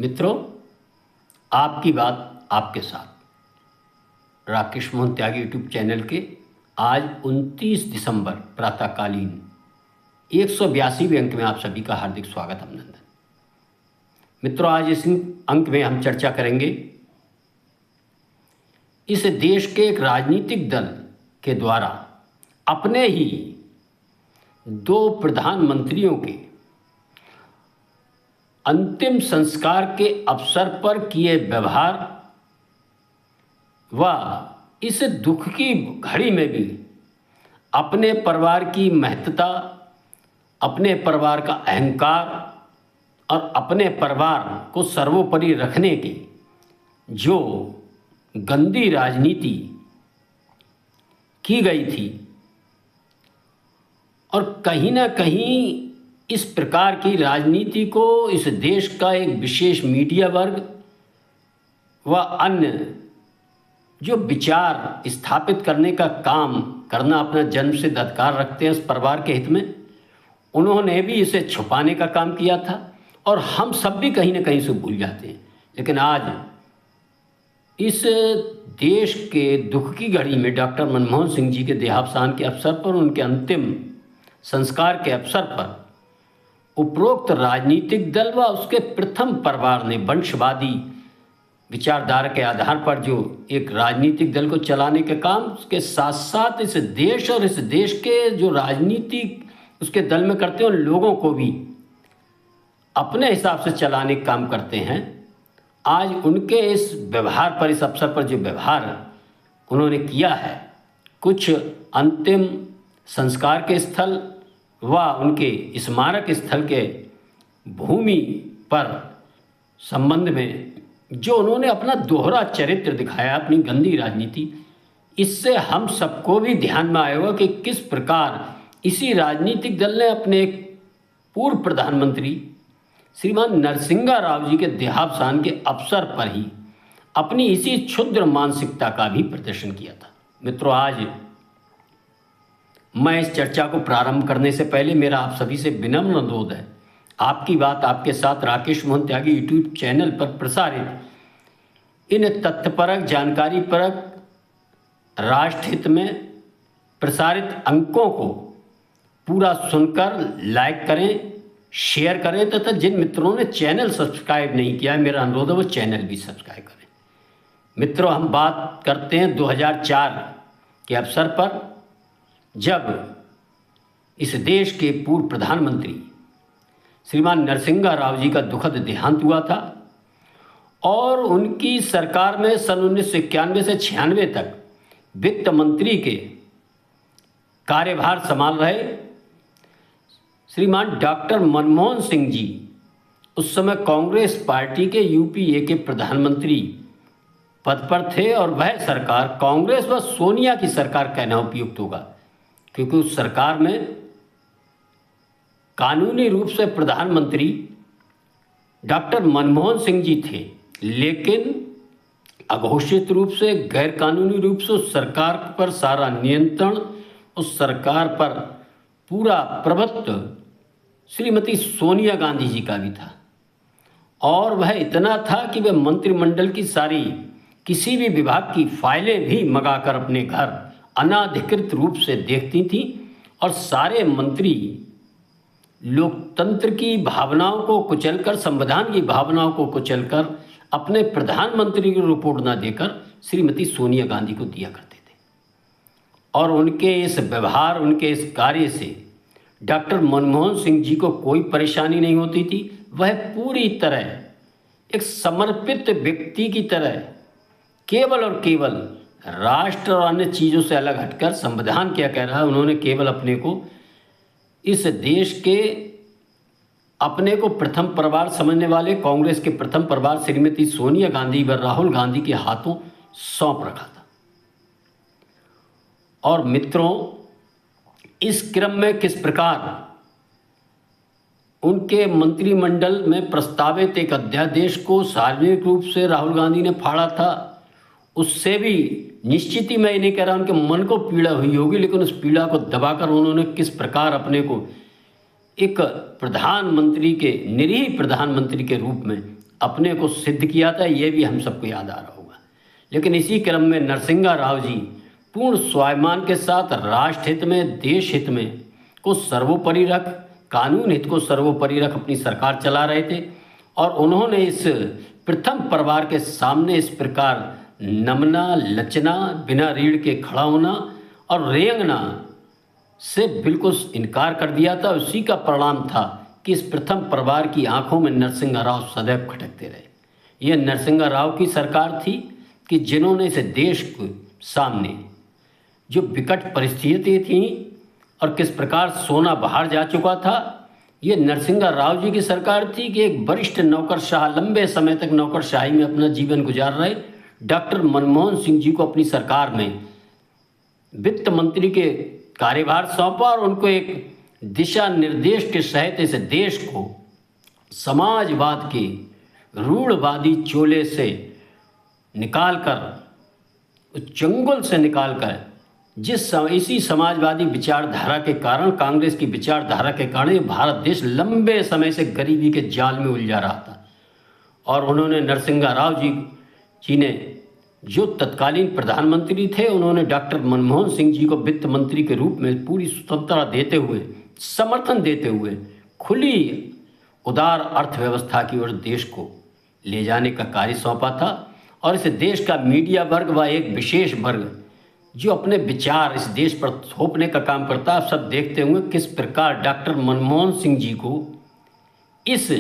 मित्रों, आपकी बात आपके साथ राकेश मोहन त्यागी यूट्यूब चैनल के आज 29 दिसंबर प्रातःकालीन 182वें अंक में आप सभी का हार्दिक स्वागत अभिनंदन। मित्रों, आज इस अंक में हम चर्चा करेंगे इस देश के एक राजनीतिक दल के द्वारा अपने ही दो प्रधानमंत्रियों के अंतिम संस्कार के अवसर पर किए व्यवहार व इस दुख की घड़ी में भी अपने परिवार की महत्ता, अपने परिवार का अहंकार और अपने परिवार को सर्वोपरि रखने की जो गंदी राजनीति की गई थी और कहीं ना कहीं इस प्रकार की राजनीति को इस देश का एक विशेष मीडिया वर्ग व अन्य जो विचार स्थापित करने का काम करना अपना जन्मसिद्ध अधिकार रखते हैं इस परिवार के हित में, उन्होंने भी इसे छुपाने का काम किया था और हम सब भी कहीं ना कहीं से भूल जाते हैं। लेकिन आज इस देश के दुख की घड़ी में डॉक्टर मनमोहन सिंह जी के देहावसान के अवसर पर, उनके अंतिम संस्कार के अवसर पर उपरोक्त राजनीतिक दल व उसके प्रथम परिवार ने वंशवादी विचारधारा के आधार पर जो एक राजनीतिक दल को चलाने के काम, उसके साथ साथ इस देश और इस देश के जो राजनीति उसके दल में करते हैं उन लोगों को भी अपने हिसाब से चलाने का काम करते हैं। आज उनके इस व्यवहार पर, इस अवसर पर जो व्यवहार उन्होंने किया है, कुछ अंतिम संस्कार के स्थल व उनके स्मारक स्थल के भूमि पर संबंध में जो उन्होंने अपना दोहरा चरित्र दिखाया, अपनी गंदी राजनीति, इससे हम सबको भी ध्यान में आया होगा कि किस प्रकार इसी राजनीतिक दल ने अपने एक पूर्व प्रधानमंत्री श्रीमान नरसिंहा राव जी के देहावसान के अवसर पर ही अपनी इसी क्षुद्र मानसिकता का भी प्रदर्शन किया था। मित्रों, आज मैं इस चर्चा को प्रारंभ करने से पहले मेरा आप सभी से विनम्र अनुरोध है, आपकी बात आपके साथ राकेश मोहन त्यागी यूट्यूब चैनल पर प्रसारित इन तथ्यपरक, जानकारी परक, राष्ट्रहित में प्रसारित अंकों को पूरा सुनकर लाइक करें, शेयर करें तथा जिन मित्रों ने चैनल सब्सक्राइब नहीं किया है, मेरा अनुरोध है वो चैनल भी सब्सक्राइब करें। मित्रों, हम बात करते हैं 2004 के अवसर पर, जब इस देश के पूर्व प्रधानमंत्री श्रीमान नरसिंहा राव जी का दुखद देहांत हुआ था और उनकी सरकार में सन 1991 से 96 तक वित्त मंत्री के कार्यभार संभाल रहे श्रीमान डॉक्टर मनमोहन सिंह जी उस समय कांग्रेस पार्टी के यूपीए के प्रधानमंत्री पद पर थे और वह सरकार कांग्रेस व सोनिया की सरकार कहना उपयुक्त होगा, क्योंकि उस सरकार में कानूनी रूप से प्रधानमंत्री डॉक्टर मनमोहन सिंह जी थे, लेकिन अघोषित रूप से, गैर कानूनी रूप से उस सरकार पर सारा नियंत्रण, उस सरकार पर पूरा प्रभुत्व श्रीमती सोनिया गांधी जी का भी था। और वह इतना था कि वह मंत्रिमंडल की सारी किसी भी विभाग की फाइलें भी मंगाकर अपने घर अनाधिकृत रूप से देखती थी और सारे मंत्री लोकतंत्र की भावनाओं को कुचलकर, संविधान की भावनाओं को कुचलकर अपने प्रधानमंत्री की रिपोर्ट न देकर श्रीमती सोनिया गांधी को दिया करते थे। और उनके इस व्यवहार, उनके इस कार्य से डॉक्टर मनमोहन सिंह जी को कोई परेशानी नहीं होती थी। वह पूरी तरह एक समर्पित व्यक्ति की तरह केवल और केवल राष्ट्र और अन्य चीज़ों से अलग हटकर, संविधान क्या कह रहा है, उन्होंने केवल अपने को इस देश के अपने को प्रथम परिवार समझने वाले कांग्रेस के प्रथम परिवार श्रीमती सोनिया गांधी व राहुल गांधी के हाथों सौंप रखा था। और मित्रों, इस क्रम में किस प्रकार उनके मंत्रिमंडल में प्रस्तावित एक अध्यादेश को सार्वजनिक रूप से राहुल गांधी ने फाड़ा था, उससे भी निश्चित ही मैं नहीं कह रहा उनके मन को पीड़ा हुई होगी, लेकिन उस पीड़ा को दबाकर उन्होंने किस प्रकार अपने को एक प्रधानमंत्री के, निरीह प्रधानमंत्री के रूप में अपने को सिद्ध किया था, ये भी हम सबको याद आ रहा होगा। लेकिन इसी क्रम में नरसिंहा राव जी पूर्ण स्वाभिमान के साथ राष्ट्र हित में, देश हित में को सर्वोपरि रख, कानून हित को सर्वोपरि रख अपनी सरकार चला रहे थे। और उन्होंने इस प्रथम परिवार के सामने इस प्रकार नमना, लचना, बिना रीढ़ के खड़ा होना और रेंगना से बिल्कुल इनकार कर दिया था। उसी का परिणाम था कि इस प्रथम परिवार की आंखों में नरसिंहा राव सदैव खटकते रहे। यह नरसिंहा राव की सरकार थी कि जिन्होंने इस देश के सामने जो विकट परिस्थितियाँ थीं और किस प्रकार सोना बाहर जा चुका था, ये नरसिंहा राव जी की सरकार थी कि एक वरिष्ठ नौकरशाह, लंबे समय तक नौकरशाही में अपना जीवन गुजार रहे डॉक्टर मनमोहन सिंह जी को अपनी सरकार में वित्त मंत्री के कार्यभार सौंपा और उनको एक दिशा निर्देश के सहित इस देश को समाजवाद के रूढ़वादी चोले से निकालकर, उस चंगुल से निकालकर, इसी समाजवादी विचारधारा के कारण, कांग्रेस की विचारधारा के कारण भारत देश लंबे समय से गरीबी के जाल में उलझा रहा था। और उन्होंने नरसिंहा राव जी ने जो तत्कालीन प्रधानमंत्री थे, उन्होंने डॉक्टर मनमोहन सिंह जी को वित्त मंत्री के रूप में पूरी स्वतंत्रता देते हुए, समर्थन देते हुए खुली उदार अर्थव्यवस्था की ओर देश को ले जाने का कार्य सौंपा था। और इस देश का मीडिया वर्ग व एक विशेष वर्ग जो अपने विचार इस देश पर थोपने का काम करता है, आप सब देखते होंगे किस प्रकार डॉक्टर मनमोहन सिंह जी को इस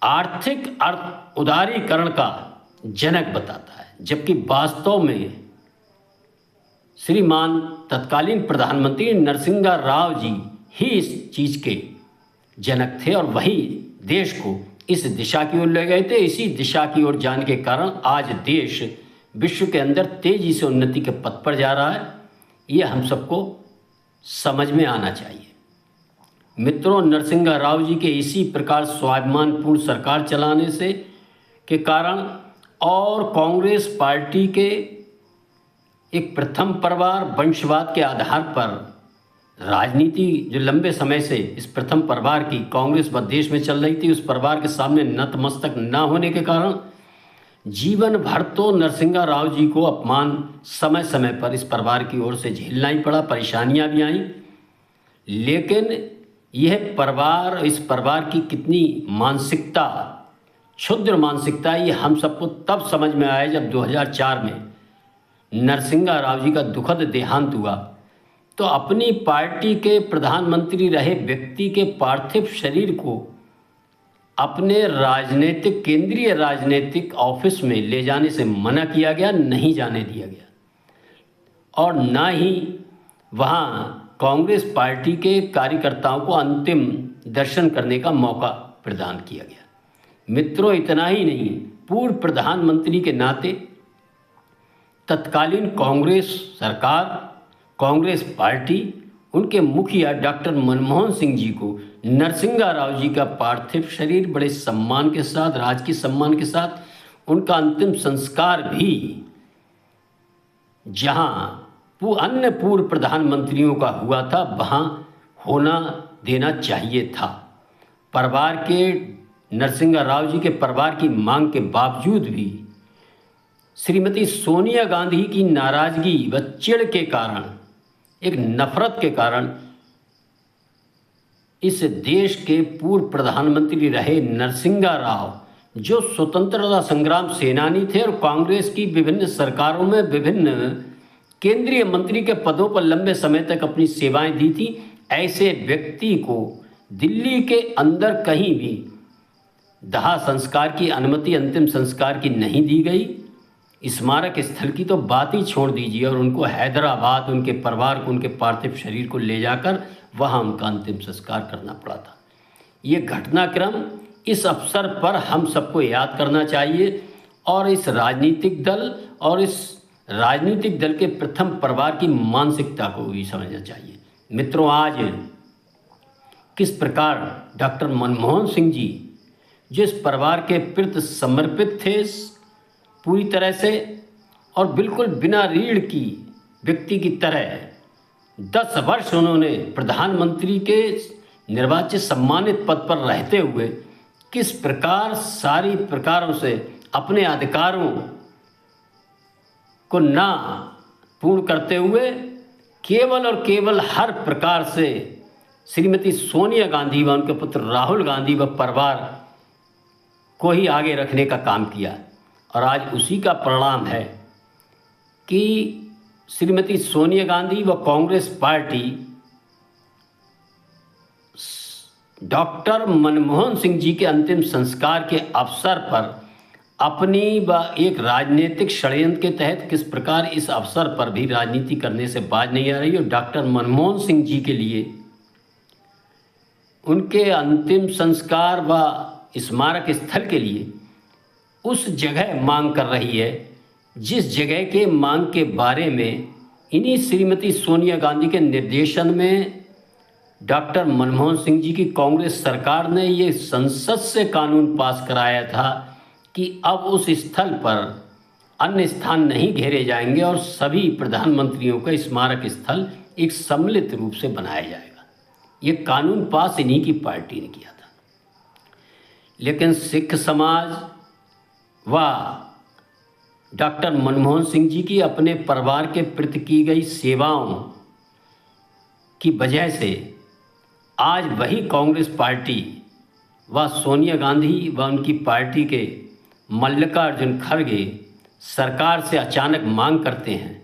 आर्थिक उदारीकरण का जनक बताता है, जबकि वास्तव में श्रीमान तत्कालीन प्रधानमंत्री नरसिंहा राव जी ही इस चीज़ के जनक थे और वही देश को इस दिशा की ओर ले गए थे। इसी दिशा की ओर जाने के कारण आज देश विश्व के अंदर तेजी से उन्नति के पथ पर जा रहा है। ये हम सबको समझ में आना चाहिए। मित्रों, नरसिंहा राव जी के इसी प्रकार स्वाभिमानपूर्ण सरकार चलाने से के कारण और कांग्रेस पार्टी के एक प्रथम परिवार वंशवाद के आधार पर राजनीति जो लंबे समय से इस प्रथम परिवार की कांग्रेस व देश में चल रही थी, उस परिवार के सामने नतमस्तक न होने के कारण जीवन भर तो नरसिंहा राव जी को अपमान समय समय पर इस परिवार की ओर से झेलना ही पड़ा, परेशानियां भी आईं। लेकिन यह परिवार, इस परिवार की कितनी मानसिकता, क्षुद्र मानसिकता, ये हम सबको तब समझ में आया जब 2004 में नरसिंहा राव जी का दुखद देहांत हुआ। तो अपनी पार्टी के प्रधानमंत्री रहे व्यक्ति के पार्थिव शरीर को अपने राजनीतिक, केंद्रीय राजनीतिक ऑफिस में ले जाने से मना किया गया, नहीं जाने दिया गया। और ना ही वहाँ कांग्रेस पार्टी के कार्यकर्ताओं को अंतिम दर्शन करने का मौका प्रदान किया गया। मित्रों, इतना ही नहीं, पूर्व प्रधानमंत्री के नाते तत्कालीन कांग्रेस सरकार, कांग्रेस पार्टी, उनके मुखिया डॉक्टर मनमोहन सिंह जी को नरसिंहा राव जी का पार्थिव शरीर बड़े सम्मान के साथ, राजकीय सम्मान के साथ उनका अंतिम संस्कार भी जहां अन्य पूर्व प्रधानमंत्रियों का हुआ था, वहां होना देना चाहिए था। परिवार के, नरसिंहा राव जी के परिवार की मांग के बावजूद भी श्रीमती सोनिया गांधी की नाराजगी व चिढ़ के कारण, एक नफरत के कारण, इस देश के पूर्व प्रधानमंत्री रहे नरसिंहा राव, जो स्वतंत्रता संग्राम सेनानी थे और कांग्रेस की विभिन्न सरकारों में विभिन्न केंद्रीय मंत्री के पदों पर लंबे समय तक अपनी सेवाएं दी थी, ऐसे व्यक्ति को दिल्ली के अंदर कहीं भी दाह संस्कार की अनुमति, अंतिम संस्कार की नहीं दी गई। स्मारक स्थल की तो बात ही छोड़ दीजिए, और उनको हैदराबाद उनके परिवार को, उनके पार्थिव शरीर को ले जाकर वहाँ उनका अंतिम संस्कार करना पड़ा था। ये घटनाक्रम इस अवसर पर हम सबको याद करना चाहिए और इस राजनीतिक दल और इस राजनीतिक दल के प्रथम परिवार की मानसिकता को भी समझना चाहिए। मित्रों, आज किस प्रकार डॉक्टर मनमोहन सिंह जी जिस परिवार के प्रति समर्पित थे पूरी तरह से, और बिल्कुल बिना रीढ़ की व्यक्ति की तरह 10 वर्ष उन्होंने प्रधानमंत्री के निर्वाचित सम्मानित पद पर रहते हुए किस प्रकार सारी प्रकारों से अपने अधिकारों को ना पूर्ण करते हुए केवल और केवल हर प्रकार से श्रीमती सोनिया गांधी व उनके पुत्र राहुल गांधी व परिवार को ही आगे रखने का काम किया। और आज उसी का परिणाम है कि श्रीमती सोनिया गांधी व कांग्रेस पार्टी डॉक्टर मनमोहन सिंह जी के अंतिम संस्कार के अवसर पर अपनी व एक राजनीतिक षड्यंत्र के तहत किस प्रकार इस अवसर पर भी राजनीति करने से बाज नहीं आ रही। और डॉक्टर मनमोहन सिंह जी के लिए उनके अंतिम संस्कार व स्मारक स्थल के लिए उस जगह मांग कर रही है जिस जगह के मांग के बारे में इन्हीं श्रीमती सोनिया गांधी के निर्देशन में डॉक्टर मनमोहन सिंह जी की कांग्रेस सरकार ने ये संसद से कानून पास कराया था कि अब उस स्थल पर अन्य स्थान नहीं घेरे जाएंगे और सभी प्रधानमंत्रियों का स्मारक स्थल एक सम्मिलित रूप से बनाया जाएगा। ये कानून पास इन्हीं की पार्टी ने किया था। लेकिन सिख समाज व डॉक्टर मनमोहन सिंह जी की अपने परिवार के प्रति की गई सेवाओं की वजह से आज वही कांग्रेस पार्टी व सोनिया गांधी व उनकी पार्टी के मल्लिकार्जुन खड़गे सरकार से अचानक मांग करते हैं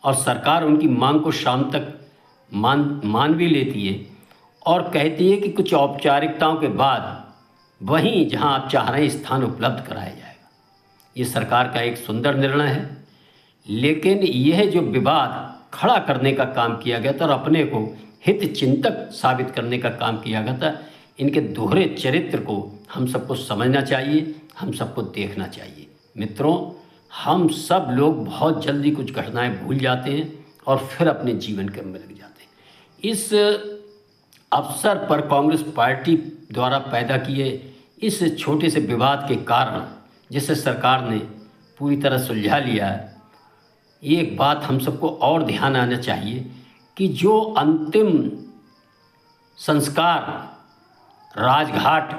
और सरकार उनकी मांग को शाम तक मान भी लेती है और कहती है कि कुछ औपचारिकताओं के बाद वहीं जहां आप चाह रहे हैं स्थान उपलब्ध कराया जाएगा। ये सरकार का एक सुंदर निर्णय है, लेकिन यह जो विवाद खड़ा करने का काम किया गया था और अपने को हित चिंतक साबित करने का काम किया गया था, इनके दोहरे चरित्र को हम सबको समझना चाहिए, हम सबको देखना चाहिए। मित्रों, हम सब लोग बहुत जल्दी कुछ घटनाएं भूल जाते हैं और फिर अपने जीवन के में लग जाते हैं। इस अवसर पर कांग्रेस पार्टी द्वारा पैदा किए इस छोटे से विवाद के कारण जिसे सरकार ने पूरी तरह सुलझा लिया है, ये एक बात हम सबको और ध्यान आना चाहिए कि जो अंतिम संस्कार राजघाट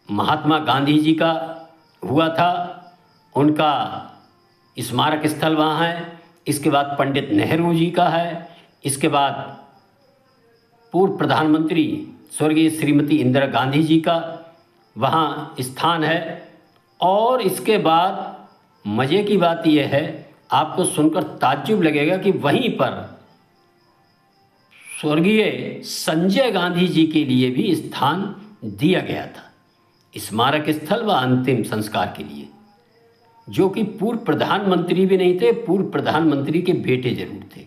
महात्मा गांधी जी का हुआ था, उनका स्मारक स्थल वहाँ है। इसके बाद पंडित नेहरू जी का है। इसके बाद पूर्व प्रधानमंत्री स्वर्गीय श्रीमती इंदिरा गांधी जी का वहाँ स्थान है। और इसके बाद मज़े की बात यह है, आपको सुनकर ताज्जुब लगेगा कि वहीं पर स्वर्गीय संजय गांधी जी के लिए भी स्थान दिया गया था स्मारक स्थल व अंतिम संस्कार के लिए, जो कि पूर्व प्रधानमंत्री भी नहीं थे, पूर्व प्रधानमंत्री के बेटे जरूर थे।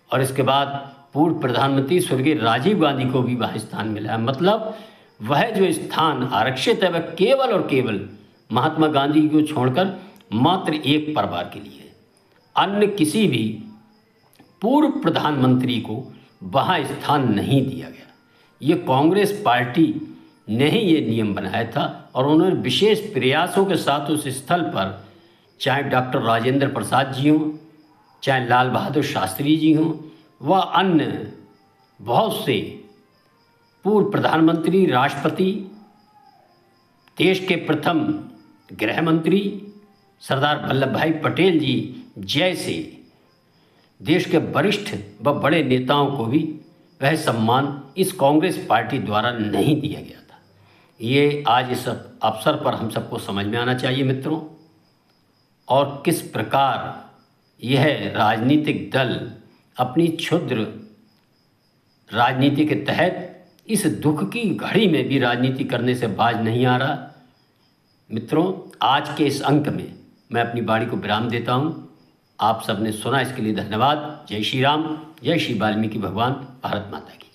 और इसके बाद पूर्व प्रधानमंत्री स्वर्गीय राजीव गांधी को भी वह स्थान मिला है। मतलब वह जो स्थान आरक्षित है वह केवल और केवल महात्मा गांधी को छोड़कर मात्र एक परिवार के लिए है। अन्य किसी भी पूर्व प्रधानमंत्री को वहाँ स्थान नहीं दिया गया। ये कांग्रेस पार्टी ने ही ये नियम बनाया था और उन्होंने विशेष प्रयासों के साथ उस स्थल पर चाहे डॉक्टर राजेंद्र प्रसाद जी हों, चाहे लाल बहादुर शास्त्री जी हों, व अन्य बहुत से पूर्व प्रधानमंत्री, राष्ट्रपति, देश के प्रथम गृह मंत्री सरदार वल्लभ भाई पटेल जी जैसे देश के वरिष्ठ व बड़े नेताओं को भी वह सम्मान इस कांग्रेस पार्टी द्वारा नहीं दिया गया था। ये आज इस अवसर पर हम सबको समझ में आना चाहिए मित्रों, और किस प्रकार यह राजनीतिक दल अपनी क्षुद्र राजनीति के तहत इस दुख की घड़ी में भी राजनीति करने से बाज नहीं आ रहा। मित्रों, आज के इस अंक में मैं अपनी वाणी को विराम देता हूँ। आप सबने सुना, इसके लिए धन्यवाद। जय श्री राम, जय श्री वाल्मीकि भगवान, भारत माता की।